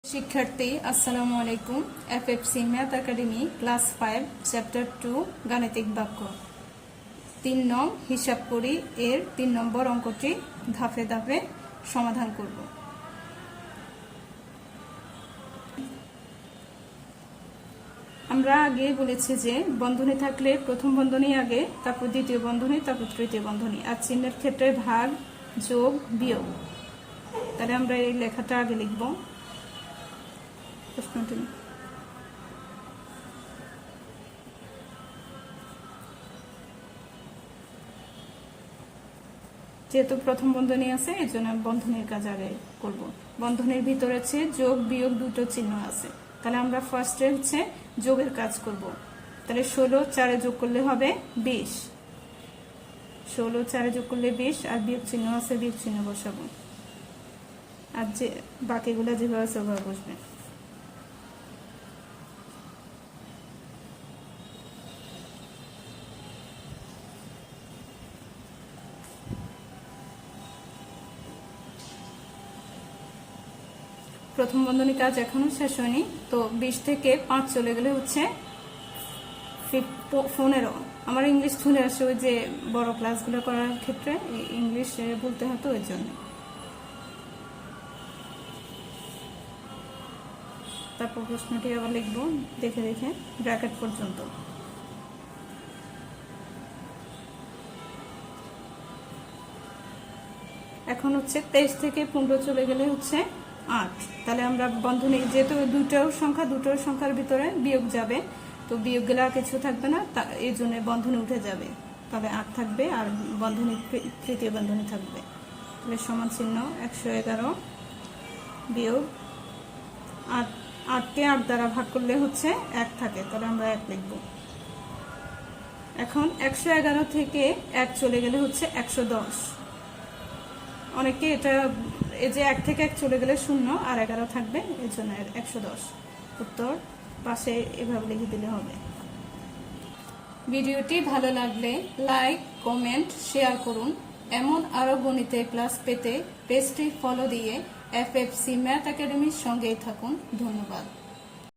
शिक्षार्थी अस्सलामु आलैकुम FFC math academy class 5 chapter 2 गाणितिक বাক্য 3 নং হিসাব করি এর 3 নম্বর অঙ্কটি ধাপে ধাপে সমাধান করব। আমরা আগে বলেছি যে বন্ধনী থাকলে প্রথম বন্ধনী আগে, তারপর দ্বিতীয় বন্ধনী, তারপর তৃতীয় বন্ধনী, আর চিহ্নের ক্ষেত্রে ভাগ, যোগ, বিয়োগ। তাহলে আমরা এই লেখাটা আগে লিখব। যেহেতু প্রথম বন্ধনী আছে এই জন্য বন্ধনীর কাজ আগে করব। বন্ধনীর ভিতরে আছে যোগ বিয়োগ দুটো চিহ্ন আছে, তাহলে আমরা ফার্স্টে হচ্ছে যোগের কাজ করব। তাহলে 16 4 যোগ করলে হবে 20, 16 4 যোগ করলে 20, আর বিয়োগ চিহ্ন আছে বিয়োগ চিহ্ন বসাবো, আর যে বাকিগুলো যেভাবে আছে ওভাবে বসবে। প্রথম বন্ধনী কাজ এখনো শেষ হয়নি, তো 20 থেকে 5 চলে গেলে হচ্ছে 15। আমার ইংলিশ চলে আসে ওই যে বড় ক্লাসগুলো করার ক্ষেত্রে ইংলিশ বলতে হতো, ওই জন্য। তারপর প্রশ্নটি আবার লিখবো দেখে দেখে ব্র্যাকেট পর্যন্ত। এখন হচ্ছে 23 থেকে 15 চলে গেলে হচ্ছে 8। তাহলে আমরা বন্ধনী যেহেতু দুটোর সংখ্যার ভিতরে বিয়োগ যাবে, তো বিয়োগ গেলে আর কিছু থাকবে না, এই জন্য বন্ধনী উঠে যাবে, তবে 8 থাকবে আর বন্ধনী তৃতীয় বন্ধনী থাকবে। তাহলে সমান চিহ্ন 111 বিয়োগ 8, 8কে 8 দ্বারা ভাগ করলে হচ্ছে 1 থাকে, তাহলে আমরা 1 লিখব। এখন 111 থেকে 1 চলে গেলে হচ্ছে 110। অনেকে এটা এই যে 1 থেকে 1 চলে গেলে 0 আর 11 থাকবে, এই জন্য 110। উত্তর পাশে এভাবে লিখে দিলে হবে। ভিডিওটি ভালো লাগলে লাইক, কমেন্ট, শেয়ার করুন। এমন আরো গণিতের ক্লাস পেতে পেজটি ফলো দিয়ে এফএফসি ম্যাথ একাডেমির সঙ্গেই থাকুন। ধন্যবাদ।